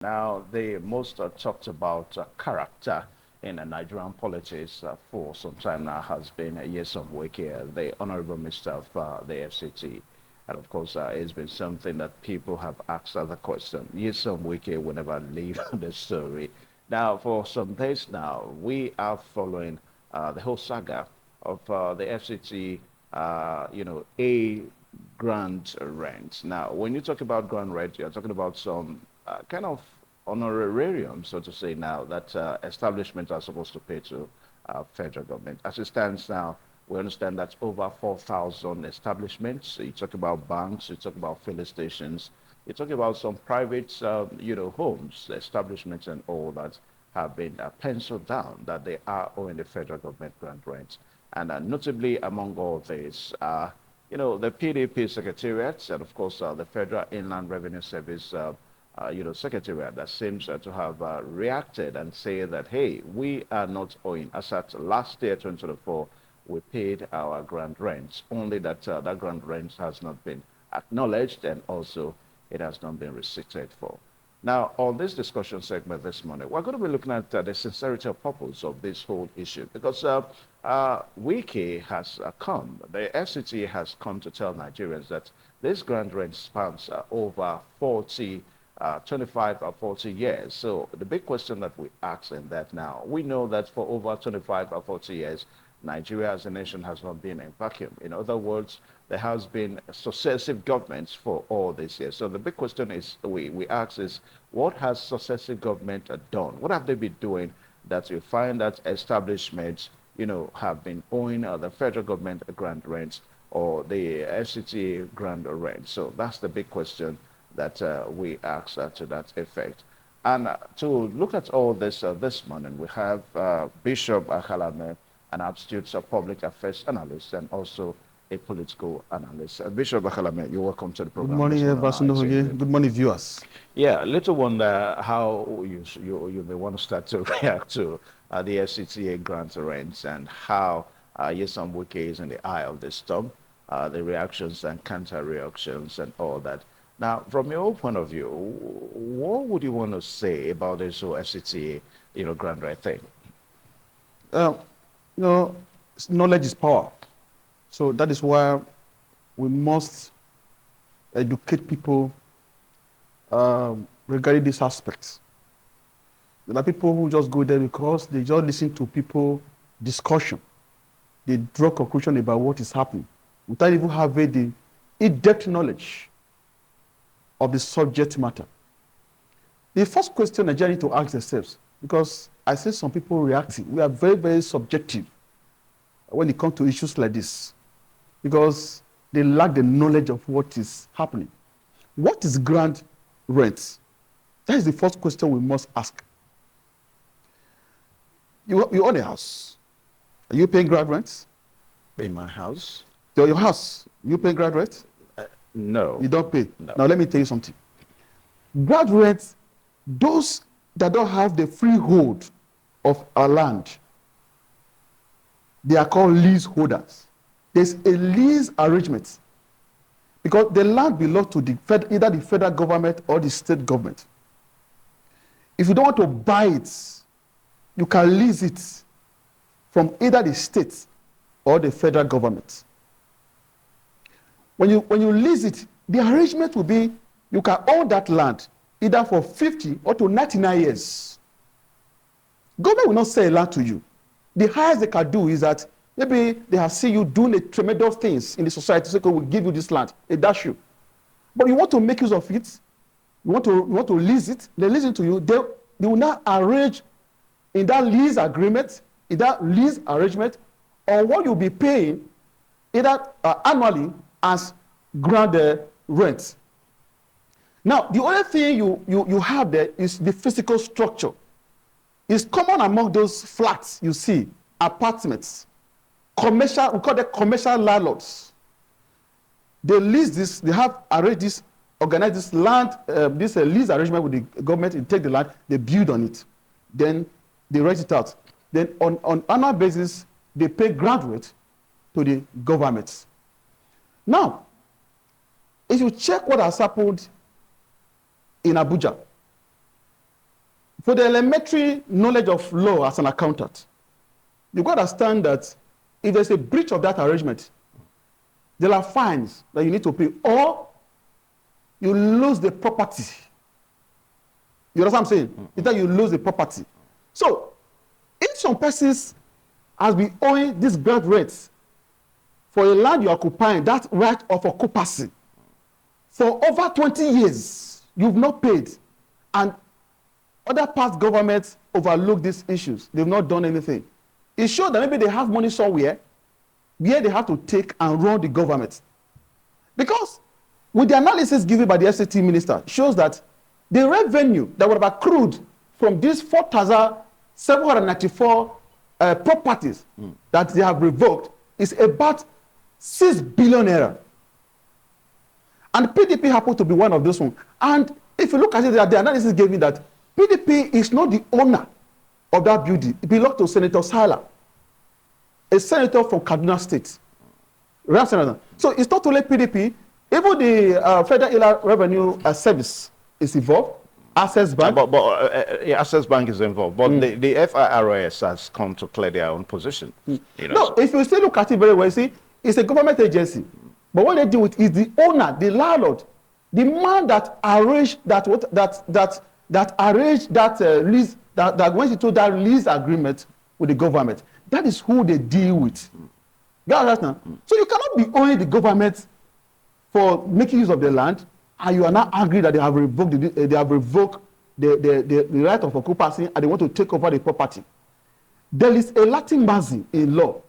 Now, the most talked about character in Nigerian politics for some time now has been Nyesom Wike, the Honorable Minister of the FCT. And of course, it's been something that people have asked as a question. Nyesom Wike will never leave the story. Now, for some days now, we are following the whole saga of the FCT, a grand rent. Now, when you talk about grand rent, you're talking about some kind of honorarium, so to say, now that establishments are supposed to pay to federal government. As it stands now, we understand that's over 4,000 establishments. So you talk about banks, you talk about filling stations, you talk about some private, homes, establishments, and all that have been penciled down that they are owing the federal government grant rent. And notably among all this, the PDP secretariat and of course the Federal Inland Revenue Service, secretariat that seems to have reacted and say that, hey, we are not owing. As at last year, 2024, we paid our grant rents, only that that grant rent has not been acknowledged and also it has not been receipted for. Now, on this discussion segment this morning, we're going to be looking at the sincerity of purpose of this whole issue because Wiki has come, the FCT has come to tell Nigerians that this grant rent spans over 25 or 40 years. So the big question that we ask in that now, we know that for over 25 or 40 years, Nigeria as a nation has not been in vacuum. In other words, there has been successive governments for all these years. So the big question is, we ask is, what has successive government done? What have they been doing that you find that establishments, have been owing the federal government grant rents or the FCTA grant rent? So that's the big question that we ask to that effect. And to look at all this morning, we have Bishop Akhalame, an astute public affairs analyst and also a political analyst. Bishop Akhalame, you're welcome to the program. Good morning, Basundohoge. Good morning, viewers. Yeah, little wonder how you may want to start to react to the FCTA grant rents and how Nyesom Wike is in the eye of the storm, the reactions and counter reactions and all that. Now, from your point of view, what would you want to say about this whole FCTA, grant rent thing? Knowledge is power. So that is why we must educate people regarding these aspects. There are people who just go there because they just listen to people discussion. They draw conclusion about what is happening without even having the in-depth knowledge of the subject matter. The first question Nigerians need to ask themselves, because I see some people reacting, we are very, very subjective when it comes to issues like this, because they lack the knowledge of what is happening. What is grant rent? That is the first question we must ask. You own a house. Are you paying grant rent? In my house? Your house, you pay grant rent? No. You don't pay? No. Now let me tell you something. Grant rent, those that don't have the freehold of our land, they are called leaseholders. There's a lease arrangement because the land belongs to either the federal government or the state government. If you don't want to buy it, you can lease it from either the state or the federal government. When you lease it, the arrangement will be you can own that land either for 50 or to 99 years. Government will not sell land to you. The highest they can do is that maybe they have seen you doing a tremendous things in the society, so they will give you this land, they dash you. But you want to make use of it, you want to lease it, they lease it to you, they will not arrange in that lease agreement, in that lease arrangement, or what you'll be paying either annually as grant rent. Now, the only thing you have there is the physical structure. It's common among those flats you see, apartments, commercial, we call them commercial landlords. They lease this, they have arranged this, organized this land, this lease arrangement with the government, and take the land, they build on it. Then they rent it out. Then on annual basis, they pay grant rate to the government. Now, if you check what has happened in Abuja, for the elementary knowledge of law as an accountant, you've got to understand that if there's a breach of that arrangement, there are fines that you need to pay, or you lose the property. You know what I'm saying? It's that you lose the property. So, if some persons has been owing these grant rates for a land you're occupying, that right of occupancy, for over 20 years, you've not paid, and other past governments overlook these issues. They've not done anything. It shows that maybe they have money somewhere where they have to take and run the government. Because with the analysis given by the FCTA minister, shows that the revenue that would have accrued from these 4,794 properties that they have revoked is about 6 billion naira. And PDP happened to be one of those ones. And if you look at it, the analysis gave me that PDP is not the owner of that building. It belongs to Senator Sala, a senator from Kaduna State. So it's not only PDP, even the Federal Inland Revenue Service is involved. Access Bank. Access Bank is involved. But the FIRS has come to clear their own position. You know, no, if you still look at it very well, see, it's a government agency. But what they deal with is the owner, the landlord, the man that arranged that arranged that lease, that went into that lease agreement with the government. That is who they deal with. You understand? So you cannot be owing the government for making use of the land, and you are not angry that they have revoked the right of occupancy and they want to take over the property. There is a Latin maxim in law,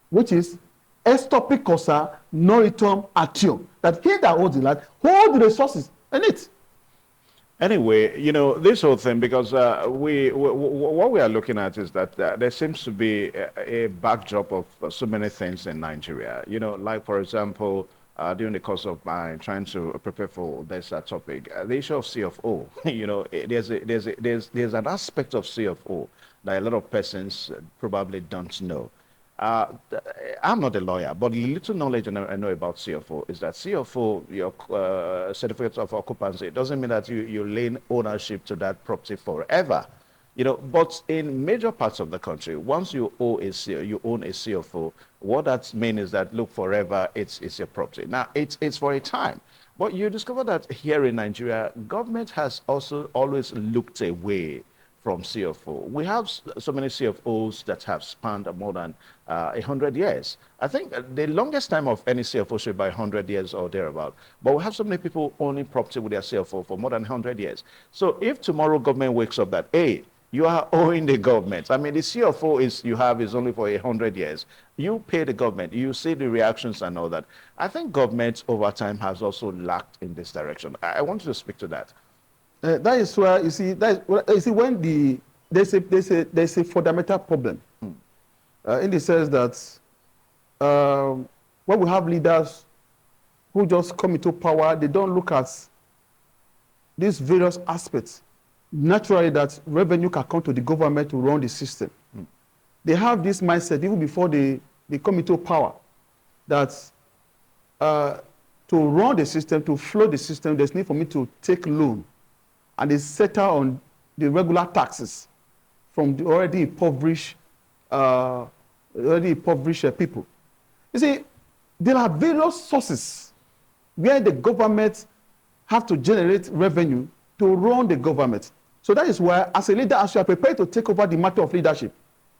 which is estopi cosa noritum atio, that he that owns the land hold the resources in it. Anyway, you know, this whole thing, because what we are looking at is that there seems to be a backdrop of so many things in Nigeria. You know, like, for example, during the course of my trying to prepare for this topic, the issue of CFO. You know, there's an aspect of CFO that a lot of persons probably don't know. I'm not a lawyer, but the little knowledge I know about CFO is that CFO, your certificate of occupancy, doesn't mean that you lay ownership to that property forever. You know, but in major parts of the country, once you own a CFO, what that means is that, look, forever, it's your property. Now, it's for a time. But you discover that here in Nigeria, government has also always looked away from CFO. We have so many CFOs that have spanned more than 100 years. I think the longest time of any CFO should be 100 years or thereabout. But we have so many people owning property with their CFO for more than 100 years. So if tomorrow government wakes up that, hey, you are owing the government. I mean, the CFO is only for 100 years. You pay the government. You see the reactions and all that. I think government over time has also lacked in this direction. I want you to speak to that. That is where you see when there's a fundamental problem in the sense that when we have leaders who just come into power, they don't look at these various aspects. Naturally, that revenue can come to the government to run the system. They have this mindset even before they come into power that to run the system, to flow the system, there's need for me to take loan. And they settle on the regular taxes from the already impoverished people. You see, there are various sources where the government have to generate revenue to run the government. So that is why, as a leader, as you are prepared to take over the matter of leadership,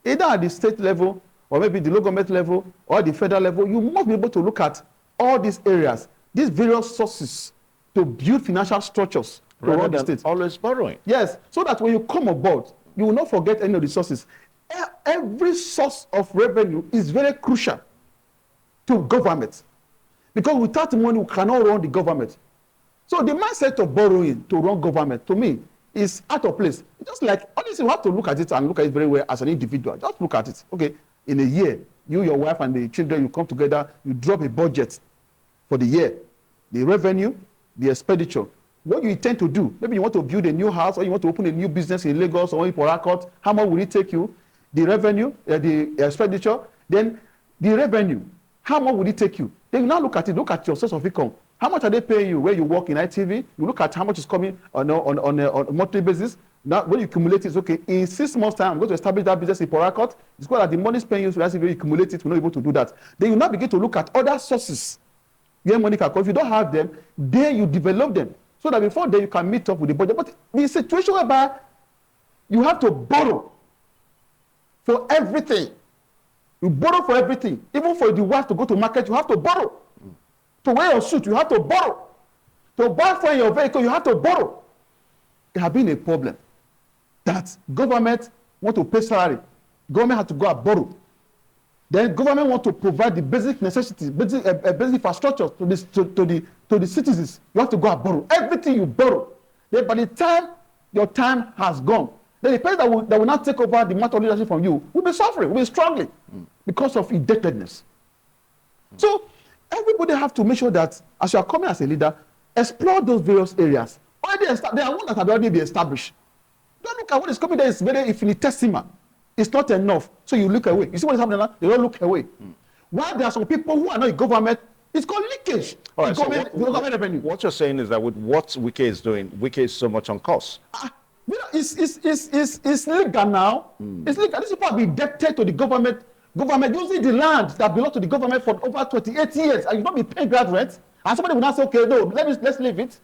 either at the state level, or maybe the local government level, or the federal level, you must be able to look at all these areas, these various sources, to build financial structures to run the state. Always borrowing. Yes, so that when you come aboard, you will not forget any of the sources. Every source of revenue is very crucial to government, because without money, we cannot run the government. So the mindset of borrowing to run government, to me, is out of place. Just like, honestly, you have to look at it and look at it very well as an individual. Just look at it. Okay, in a year, you, your wife, and the children, you come together, you drop a budget for the year, the revenue, the expenditure. What you intend to do, maybe you want to build a new house, or you want to open a new business in Lagos or in Port Harcourt, how much will it take you? The revenue, the expenditure, then the revenue, how much will it take you? Then you now look at it, look at your source of income. How much are they paying you where you work in ITV? You look at how much is coming on a monthly basis. Now, when you accumulate it, it's okay. In 6 months' time, I'm going to establish that business in Port Harcourt. It's called that the money spent you, so that's if you accumulate it, we're not able to do that. Then you now begin to look at other sources where money can come. If you don't have them, then you develop them so that before then you can meet up with the budget. But the situation whereby you have to borrow for everything. You borrow for everything. Even for the wife to go to market, you have to borrow. To wear your suit, you have to borrow. To buy for your vehicle, you have to borrow. It has been a problem that government want to pay salary. Government has to go and borrow. Then government want to provide the basic necessities, basic infrastructure to the citizens. You have to go and borrow. Everything you borrow. Then by the time your time has gone, then the person that will not take over the matter of leadership from you will be suffering, will be struggling because of indebtedness. So everybody have to make sure that as you are coming as a leader, explore those various areas. There are ones that have already been established. Don't look at what is coming there is very infinitesimal. It's not enough. So you look away. You see what is happening now? They don't look away. While there are some people who are not in government, it's called leakage. All right, government revenue. What you're saying is that with what Wike is doing, Wike is so much on cost. It's legal now. It's legal. These people have been indebted to the government. Government using the land that belongs to the government for over 28 years, and you don't be paying ground rent. And somebody will not say, okay, no, let's leave it.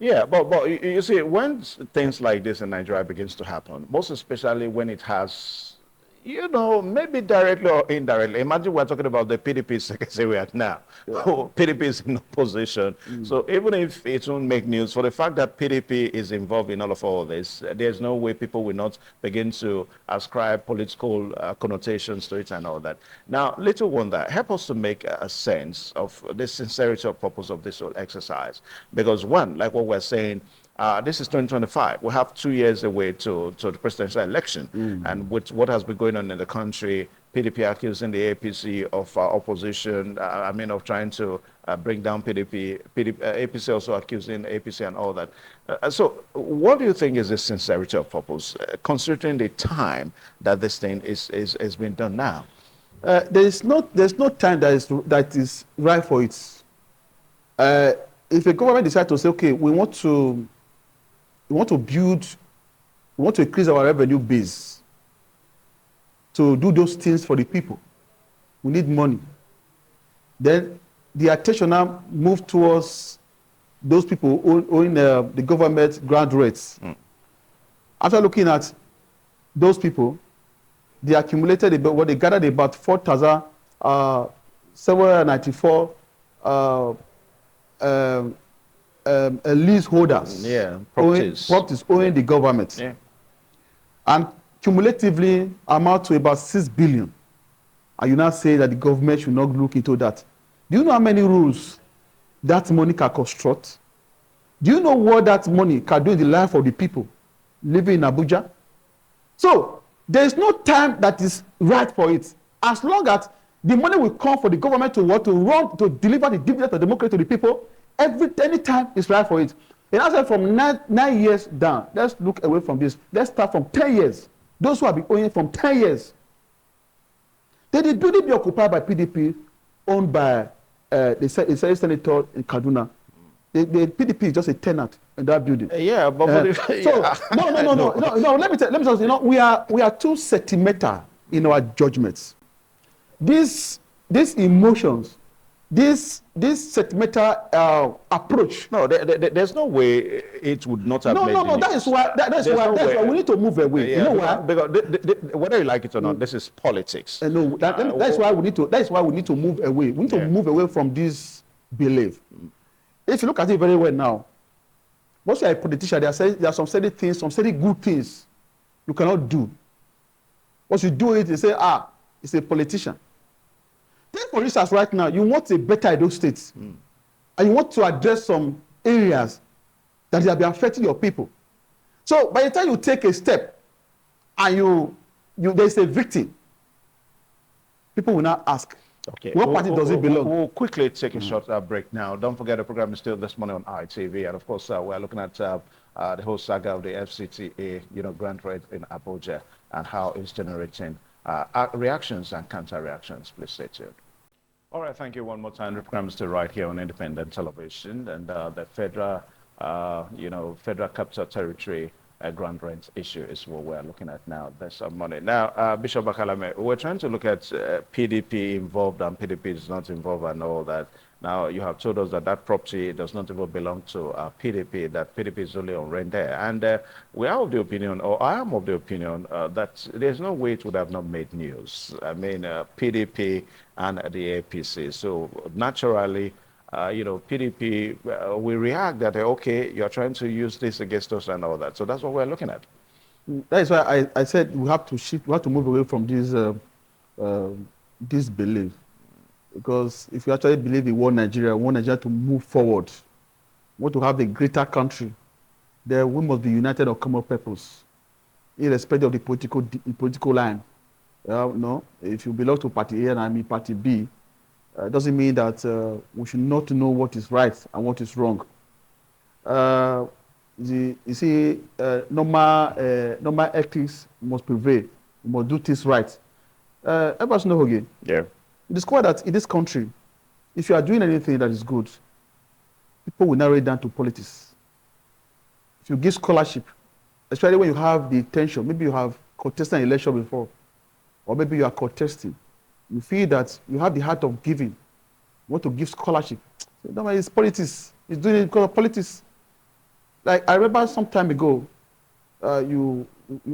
Yeah, but you see, when things like this in Nigeria begins to happen, most especially when it has, you know, maybe directly or indirectly. Imagine we're talking about the PDP secretariat now. Yeah. PDP is in opposition. So even if it won't make news, for the fact that PDP is involved in all of this, there's no way people will not begin to ascribe political connotations to it and all that. Now, little wonder, help us to make a sense of the sincerity of purpose of this whole exercise. Because one, like what we're saying, this is 2025. We have 2 years away to the presidential election. And with what has been going on in the country, PDP accusing the APC of opposition, of trying to bring down PDP, APC also accusing APC and all that. So what do you think is the sincerity of purpose, considering the time that this thing is being done now? There's no time that is right for it. If a government decides to say, okay, we want to increase our revenue base to do those things for the people. We need money. Then the attention now move towards those people owing the government grant rates. After looking at those people, they accumulated what they gathered about 4,794 leaseholders, properties owing the government, and cumulatively amount to about 6 billion. And you now say that the government should not look into that. Do you know how many rules that money can construct? Do you know what that money can do in the life of the people living in Abuja? So there is no time that is right for it. As long as the money will come for the government to deliver the dividend of democracy to the people, any time is right for it. And I said from 9 years down, let's look away from this. Let's start from 10 years. Those who have been owing from 10 years. They did be occupied by PDP, owned by the senator in Kaduna. The PDP is just a tenant in that building. No. Let me tell you, we are too sentimental in our judgments. These emotions, this sentimental approach. No, there's no way it would not have. No. That's why we need to move away. Yeah, you know why? Because whether you like it or not, this is politics. No, that's why we need to. That's why we need to move away. We need to move away from this belief. If you look at it very well now, once you are a politician, there are some certain things, some certain good things you cannot do. Once you do it, you say, it's a politician. Take for instance, right now, you want a better Edo State, and you want to address some areas that will be affecting your people. So by the time you take a step, and there's a victim, people will now ask, okay, what party does it belong? We'll quickly take a short break now. Don't forget the program is still this morning on ITV, and of course we're looking at the whole saga of the FCTA, grant rate in Abuja, and how it's generating reactions and counter-reactions. Please stay tuned. All right, thank you one more time. The program is still right here on independent television, and the federal Capital Territory ground rent issue is what we're looking at now. There's some money. Now, Bishop Bakalame, we're trying to look at PDP involved and PDP is not involved and all that. Now, you have told us that that property does not even belong to PDP, that PDP is only on rent there. And we are of the opinion, or I am of the opinion, that there's no way it would have not made news. I mean, PDP and the APC. So naturally, PDP, we react that, okay, you're trying to use this against us and all that. So that's what we're looking at. That is why I said we have to shift, we have to move away from this belief. Because if you actually believe in one Nigeria to move forward, want to have a greater country, then we must be united on common purpose, irrespective of the political line. No, if you belong to Party A and I'm in Party B, doesn't mean that we should not know what is right and what is wrong. You see, normal ethics must prevail. We must do things right. Everybody know again. Yeah. You discover that in this country, if you are doing anything that is good, people will narrow it down to politics. If you give scholarship, especially when you have the intention, maybe you have contested an election before, or maybe you are contesting, you feel that you have the heart of giving, you want to give scholarship. So, it's politics. It's doing it because of politics. Like I remember some time ago, you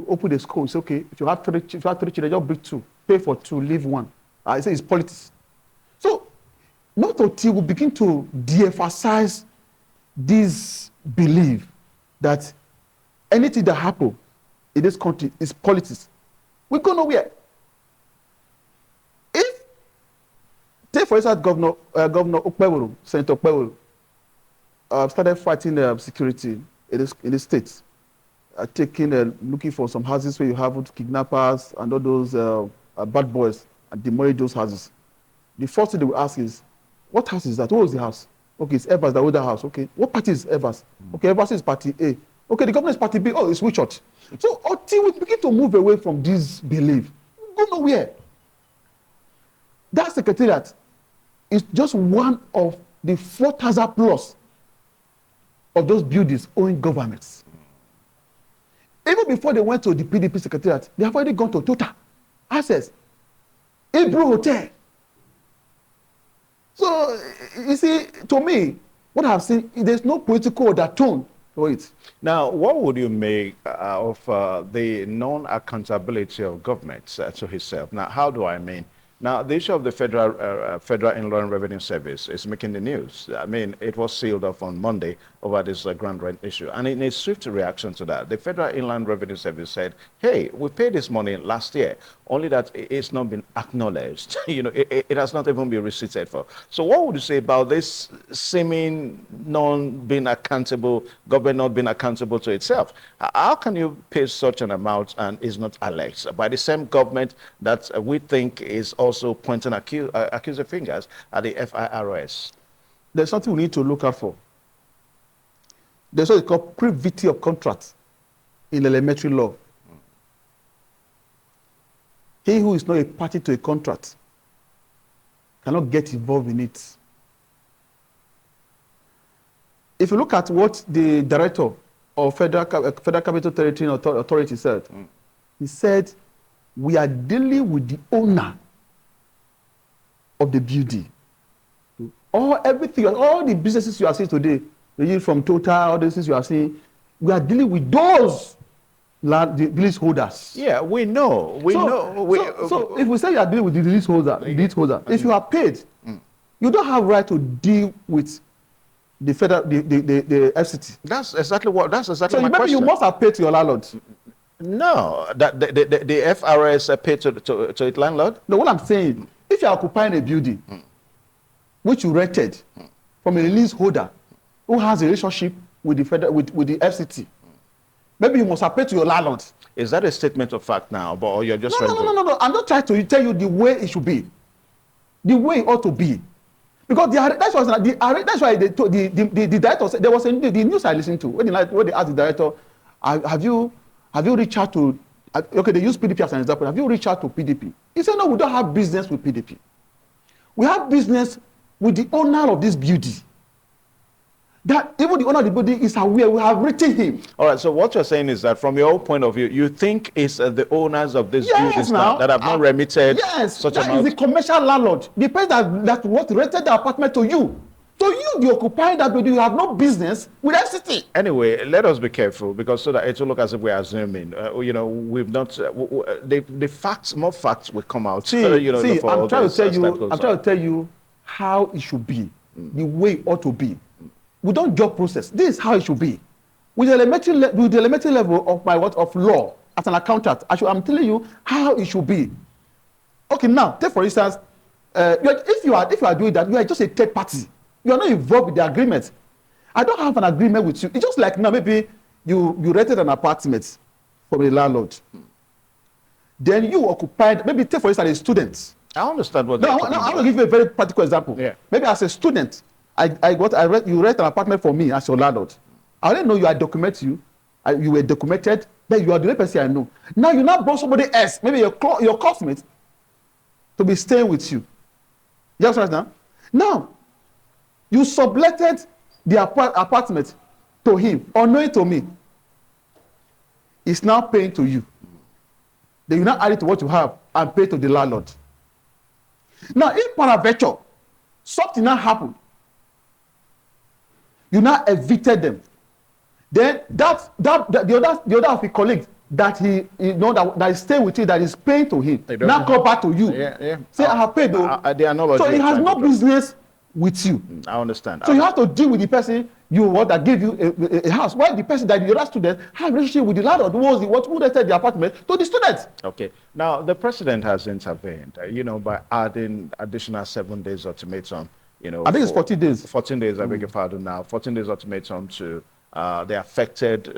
open a school, you say, okay, if you have three children, just bring 2, pay for 2, leave 1. I say it's politics. So, not until we begin to de-emphasize this belief that anything that happens in this country is politics, we go nowhere. If, take for instance, Governor Okpebholo, Senator Okpebholo, started fighting security in the states, looking for some houses where you have kidnappers and all those bad boys, and demolish those houses. The first thing they will ask is, what house is that? What was the house? Okay, it's Evers, the older house. Okay, what party is Evers? Okay, Evers is Party A. Okay, the government is Party B. Oh, it's which church? So until we begin to move away from this belief, we go nowhere. That secretariat is just one of the 4,000 plus of those buildings owing governments. Even before they went to the PDP secretariat, they have already gone to Total, Access, Hebrew Hotel. So, you see, to me, what I've seen, there's no political undertone to it. Now, what would you make of the non-accountability of government to itself? Now, how do I mean? Now, the issue of the Federal Inland Revenue Service is making the news. I mean, it was sealed off on Monday over this ground rent issue. And in a swift reaction to that, the Federal Inland Revenue Service said, hey, we paid this money last year, only that it's not been acknowledged. It has not even been receipted for. So what would you say about this seeming non-being accountable, government not being accountable to itself? How can you pay such an amount and is not alleged by the same government that we think is also pointing accusing fingers at the FIRS? There's something we need to look out for. There's what is called privity of contract in elementary law. He who is not a party to a contract cannot get involved in it. If you look at what the director of Federal Capital Territory Authority said, he said, we are dealing with the owner of the building. Everything, all the businesses you are seeing today, from Total, all the things you are seeing, we are dealing with those the lease holders. Yeah, we know. So if we say you are dealing with the lease holder, if you are paid, you don't have right to deal with the FCT. That's exactly my question. So maybe you must have paid to your landlord. No, that the FRS paid to its landlord. No, what I'm saying, if you are occupying a building which you rented from a lease holder who has a relationship with the FCT, maybe you must have paid to your landlord. Is that a statement of fact now, or you're just No. I'm not trying to tell you the way it should be, the way it ought to be, because that's why the director said, there was the news I listened to when they asked the director, have you reached out to? Okay, they use PDP as an example. Have you reached out to PDP? He said, no, we don't have business with PDP. We have business with the owner of this building. That even the owner of the building is aware. We have written him. All right. So what you're saying is that from your own point of view, you think it's the owners of these Yes, buildings now. that have not remitted Yes, such that amount. is the commercial landlord. The person that what rented the apartment to you. So you, the occupying that building, you have no business with FCT. Anyway, let us be careful because so that it will look as if we're assuming. You know, we've not. The facts, more facts will come out. See, I'm trying to tell you how it should be, the way it ought to be. We don't job process. This is how it should be. With the elementary level of my of law as an accountant, I'm telling you how it should be. Okay, now take for instance, if you are doing that, you are just a third party. You are not involved with the agreement. I don't have an agreement with you. It's just like now maybe you rented an apartment from a landlord. Then you occupied, maybe take for instance a student. I understand what. No, I'm going to give you a very practical example. Yeah. Maybe as a student, you rent an apartment for me as your landlord. I didn't know you. I document you. You were documented. Then you are the only person I know. Now you now brought somebody else, maybe your classmate, to be staying with you. You understand now? You subletted the apartment to him, unknowing to me. He's now paying to you. Then you now add it to what you have and pay to the landlord. Now, if paraventure, something now happened, you now evicted them. Then the other of your colleagues that that is staying with you, that is paying to him, now come back to you. Yeah. Say, I have paid though. So he has no business with you. I understand. So you have to deal with the person that gave you a house. While the person that the other student have a relationship with the landlord who rented the apartment to the student. Okay. Now the president has intervened, by adding additional 7 days ultimatum. I think it's 14 days. 14 days. I beg your pardon. Now 14 days ultimatum to the affected,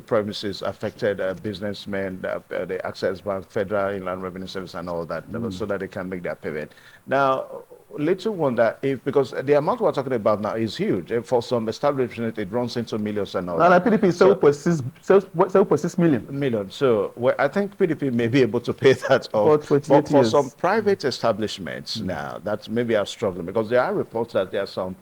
premises, affected businessmen, the Access Bank, Federal Inland Revenue Service, and all that, so that they can make their payment. Now, little wonder because the amount we're talking about now is huge. For some establishment, it runs into millions and all. Now, PDP is 7.6 million. So I think PDP may be able to pay that off. For some private establishments now, that maybe are struggling because there are reports that there are some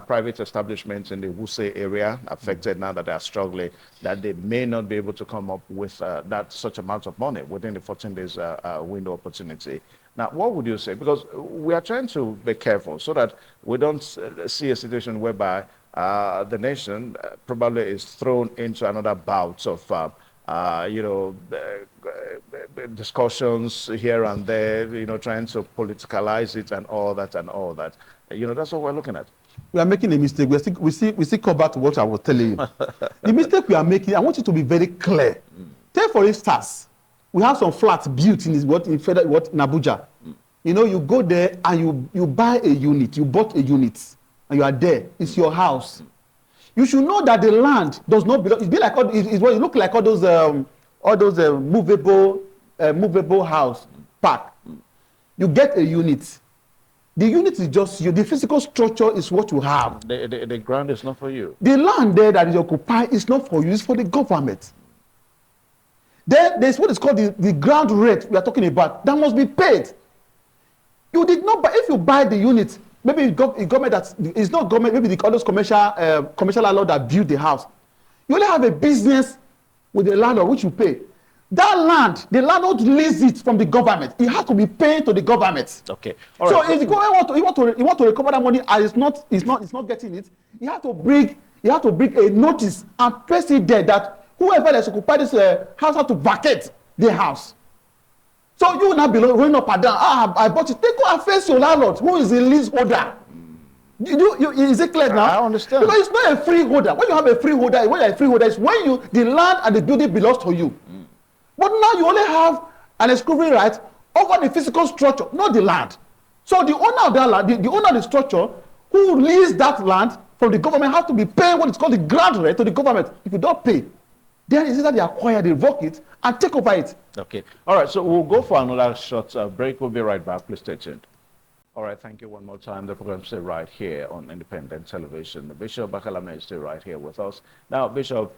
private establishments in the Wuse area affected now that they are struggling, that they may not be able to come up with such amount of money within the 14 days window opportunity. Now, what would you say? Because we are trying to be careful so that we don't see a situation whereby the nation probably is thrown into another bout of discussions here and there, trying to politicalize it and all that. That's what we're looking at. We are making a mistake. We still come back to what I was telling you. The mistake we are making, I want you to be very clear. Take for instance, we have some flats built in Abuja. You go there and you buy a unit. You bought a unit and you are there. It's your house. You should know that the land does not belong. It look like all those movable house park. You get a unit. The unit is just you. The physical structure is what you have. The ground is not for you. The land there that is occupied is not for you. It's for the government. Then there's what is called the ground rate we are talking about. That must be paid. You did not buy. If you buy the unit, maybe it's government that it's not government. Maybe all those commercial landlord that build the house. You only have a business with the landlord which you pay. That land, the landlord leases it from the government. It has to be paid to the government. Okay. All right. So if the government want to recover that money and it's not getting it, you have to bring a notice and place it there that whoever has occupied this house has to vacate the house. So you will not be running up and down. I bought it. They go and face your landlord, who is the leaseholder. Is it clear now? I understand. Because it's not a freeholder. When you have a freeholder, it's when the land and the building belongs to you. But now you only have an exclusive right over the physical structure, not the land. So the owner of that land, the owner of the structure, who leased that land from the government, has to be paying what is called the ground rate to the government. If you don't pay, then it's either they acquire, they revoke it, and take over it. Okay. All right. So we'll go for another short break. We'll be right back. Please stay tuned. All right. Thank you one more time. The program is still right here on Independent Television. Bishop Bakalame is still right here with us. Now, Bishop,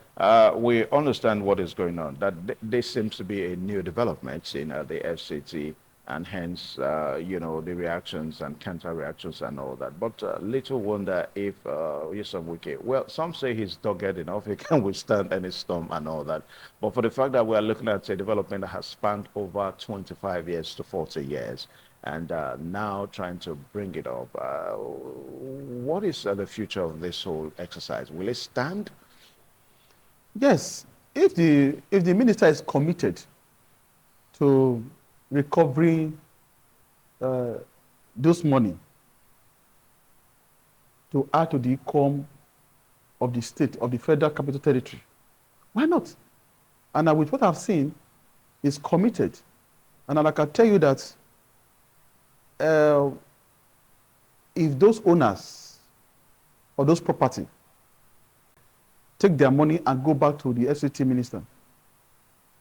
we understand what is going on. That this seems to be a new development in the FCT and hence, the reactions and counter reactions and all that. But little wonder if Nyesom Wike, well, some say he's dogged enough, he can withstand any storm and all that. But for the fact that we are looking at a development that has spanned over 25 years to 40 years, and now trying to bring it up, what is the future of this whole exercise? Will it stand? Yes, if the minister is committed to recovering those money to add to the income of the state, of the Federal Capital Territory, why not? And with what I've seen, is committed. And I can tell you that if those owners of those property take their money and go back to the FCT minister,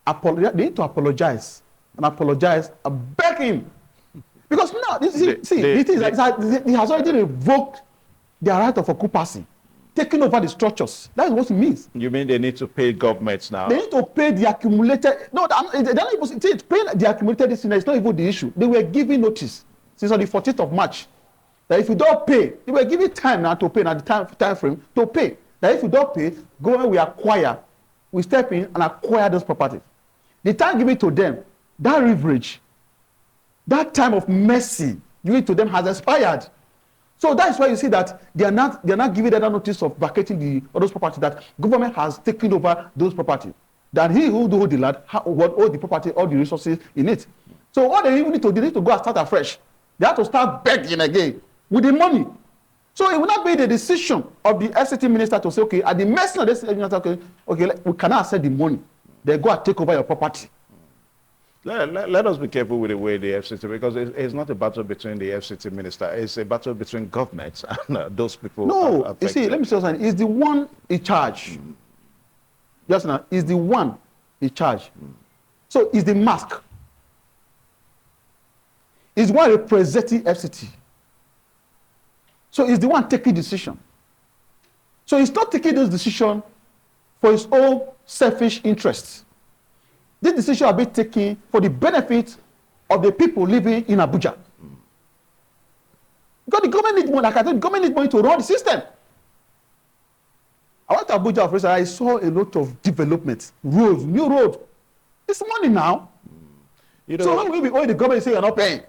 they need to apologize and beg him. Because now, the thing is that he has already revoked their right of occupancy, taking over the structures. That is what it means. You mean they need to pay governments now? They need to pay the accumulated. No, they're not even paying the accumulated. It's not even the issue. They were giving notice since on the 14th of March that if you don't pay, they were giving time now to pay, now the time frame to pay. That if you don't pay, government will acquire, we step in and acquire those properties. The time given to them, that leverage, that time of mercy given to them has expired. So that's why you see that they are not giving them that notice of vacating those property, that government has taken over those property. That he who hold the land will hold the property, all the resources in it. So all they need to do, they need to go and start afresh. They have to start begging again with the money. So it will not be the decision of the FCT minister to say, okay, at the mercy of the FCT minister, okay, we cannot accept the money. They go and take over your property. Let us be careful with the way the FCT, because it's not a battle between the FCT minister, it's a battle between governments and those people. No, you see, let me say something. It's the one in charge. Just now, is the one in charge. So it's the mask. It's one representing FCT. So it's the one taking decision. So he's not taking those decisions for his own selfish interests. This decision will be taken for the benefit of the people living in Abuja. Because the government needs money, like I said, the government needs money to run the system. I went to Abuja, for instance, I saw a lot of development, roads, new roads. It's money now. So when will we owe the government say you're not paying?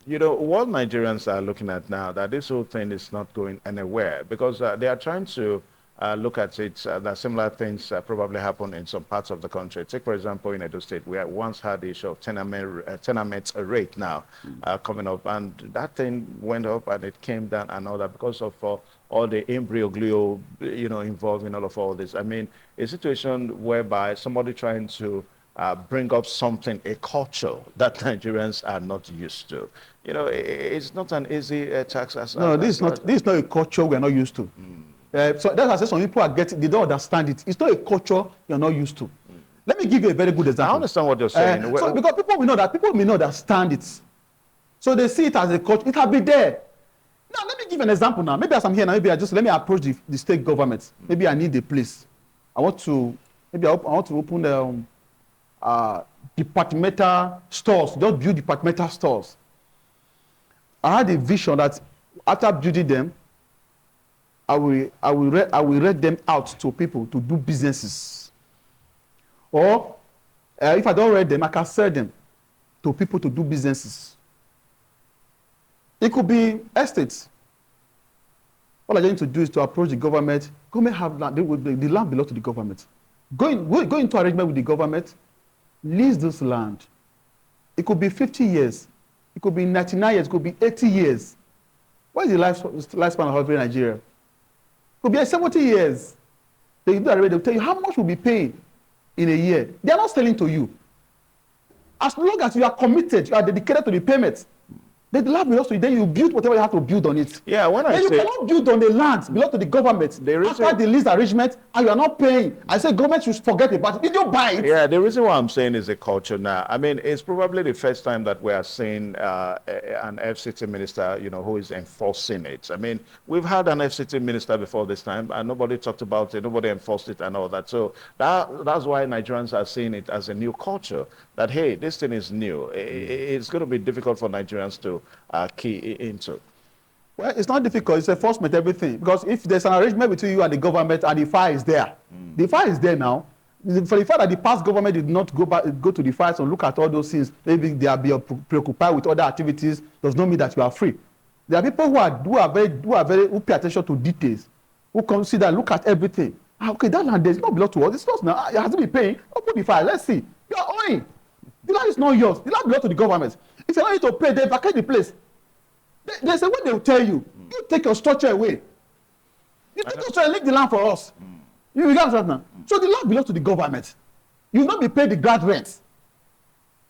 What Nigerians are looking at now, that this whole thing is not going anywhere, because they are trying to look at it, that similar things probably happen in some parts of the country. Take, for example, in Edo State, we had once had the issue of tenement rate now coming up, and that thing went up and it came down and all that because of all the imbroglio, involved in all this. I mean, a situation whereby somebody trying to bring up something, a culture that Nigerians are not used to. It's not an easy tax. No, this is not a culture we're not used to. So that's why some people they don't understand it. It's not a culture you're not used to. Let me give you a very good example. I understand what you're saying. So because people may not understand it. So they see it as a culture. It will be there. Now, let me give an example now. Maybe as I'm here now, let me approach the state government. Maybe I need a place. I want to open departmental stores, just build departmental stores. I had a vision that after building them, I will rent them out to people to do businesses. Or if I don't rent them, I can sell them to people to do businesses. It could be estates. All I need to do is to approach the government. Government have land. The land belongs to the government. Go into arrangement with the government. Lease this land. It could be 50 years. It could be 99 years. It could be 80 years. What is the lifespan of housing in Nigeria? It could be 70 years. They'll tell you how much will be paid in a year. They are not selling to you. As long as you are committed, you are dedicated to the payment, Then the land belongs to you. Then you build whatever you have to build on it. Yeah, when I then say you cannot build on the land belong to the government after the lease arrangement, and you are not paying. I say government should forget about it. Did you buy it? Yeah, the reason why I'm saying is the culture now. I mean, it's probably the first time that we are seeing an FCT minister, who is enforcing it. I mean, we've had an FCT minister before this time, and nobody talked about it, nobody enforced it, and all that. So that's why Nigerians are seeing it as a new culture. That hey, this thing is new. It's going to be difficult for Nigerians to key into. Well, it's not difficult. It's enforcement, everything. Because if there's an arrangement between you and the government, and the fire is there, the fire is there now. For the fact that the past government did not go to the fires and look at all those things, maybe they are preoccupied with other activities, does not mean that you are free. There are people who pay attention to details, who consider and look at everything. Okay, that land does not belong to us. It's not now. It has to be paying. Open the file. Let's see. You are owing. The land is not yours. The land belongs to the government. If you are not to pay, they vacate the place. There's a way they will tell you. You take your structure away. You take your structure, leave the land for us. You got that now. So the land belongs to the government. You will not be paid the ground rent,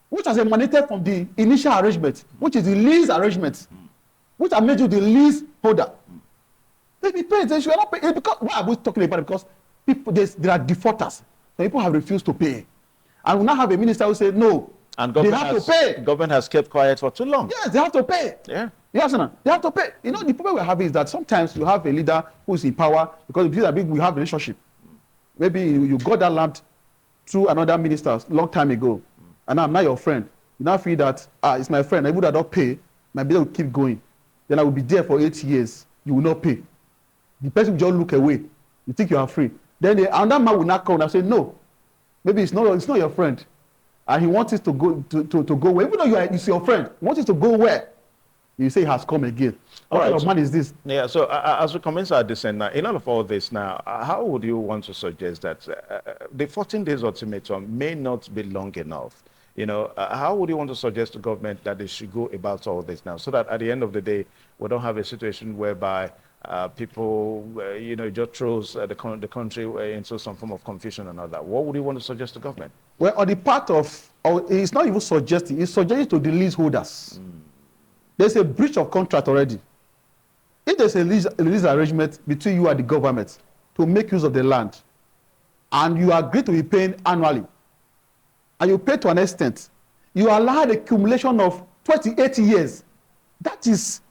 which has emanated from the initial arrangement, which is the lease arrangement, which has made you the lease holder. They be paid. They should not pay. Because why are we talking about it? Because people, there are defaulters. So people have refused to pay. And we now have a minister who said no. And they have to pay. Government has kept quiet for too long. Yes, they have to pay. Yeah. Yes, no, they have to pay. The problem we're having is that sometimes you have a leader who is in power because we have a relationship. Maybe you got that land through another minister a long time ago, and I'm not your friend. You now feel that it's my friend. I would not pay. My business will keep going. Then I will be there for 8 years. You will not pay. The person will just look away. You think you are free. Then another man will not come and say no. Maybe it's not your friend, and he wants it to go to go where. Even though it's your friend, he wants it to go where. You say he has come again. What kind of man is this? Yeah, so as we commence our descent now, in all of all this now, how would you want to suggest that the 14 days ultimatum may not be long enough? How would you want to suggest to government that they should go about all this now, so that at the end of the day, we don't have a situation whereby people, just throws the country into some form of confusion and all that? What would you want to suggest to government? Well, on the part of, it's not even suggesting, it's suggesting to the leaseholders. There's a breach of contract already. If there's a lease arrangement between you and the government to make use of the land, and you agree to be paying annually, and you pay to an extent, you allow the accumulation of 28 years. That is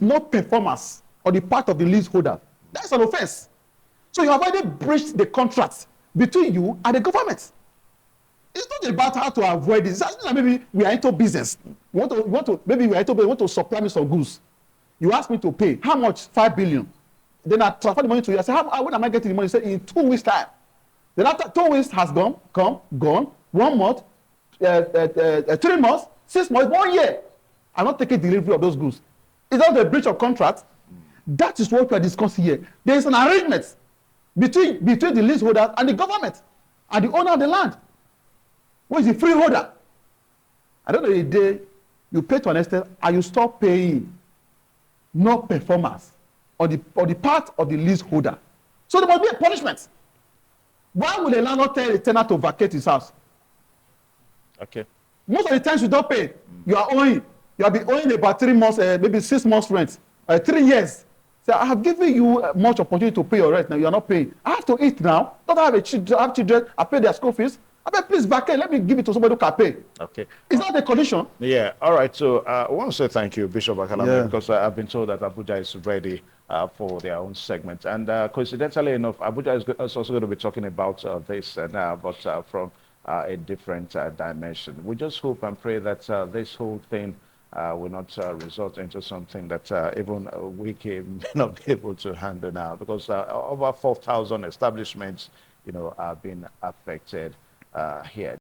not performance on the part of the leaseholder. That's an offense. So you have already breached the contract between you and the government. It's not about how to avoid this. It's like maybe we are into business. Maybe we want to supply me some goods. You ask me to pay. How much? 5 billion. Then I transfer the money to you. I say, when am I getting the money? You say, in 2 weeks' time. Then after 2 weeks has gone. 1 month, 3 months, 6 months, 1 year. I'm not taking delivery of those goods. It's not a breach of contract. That is what we are discussing here. There is an arrangement between the leaseholder and the government and the owner of the land. Who is the freeholder? At the end of the day, you pay to an extent and you stop paying. No performance on the part of the leaseholder. So there must be a punishment. Why would a landlord tell a tenant to vacate his house? Okay. Most of the times you don't pay, you are owing. You have been owing about 3 months, maybe 6 months rent, 3 years. So I have given you much opportunity to pay your rent. Now you are not paying. I have to eat now. Don't have children. I pay their school fees. I mean, please vacate. Let me give it to somebody who can pay. Okay. Is that the condition? Yeah. All right. So I want to say thank you, Bishop Akalame, because I've been told that Abuja is ready for their own segment. And coincidentally enough, Abuja is also going to be talking about this now, but from a different dimension. We just hope and pray that this whole thing will not result into something that even we may not be able to handle now, because over 4,000 establishments, are being affected here.